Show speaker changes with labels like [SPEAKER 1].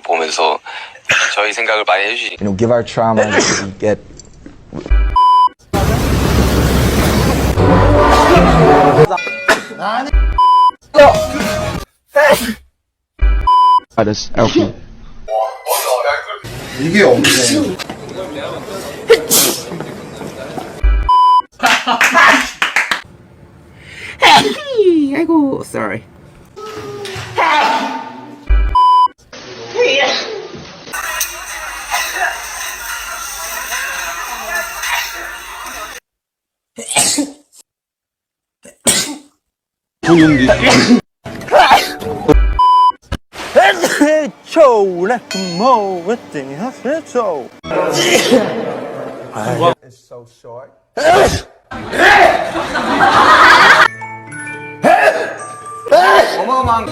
[SPEAKER 1] 보면서 저희 생각을 많이 해주시니까.
[SPEAKER 2] You know, give our trauma and get. That's LP.
[SPEAKER 3] 이게 없네.
[SPEAKER 4] 아이고, sorry.
[SPEAKER 3] It's so short. 어마어마한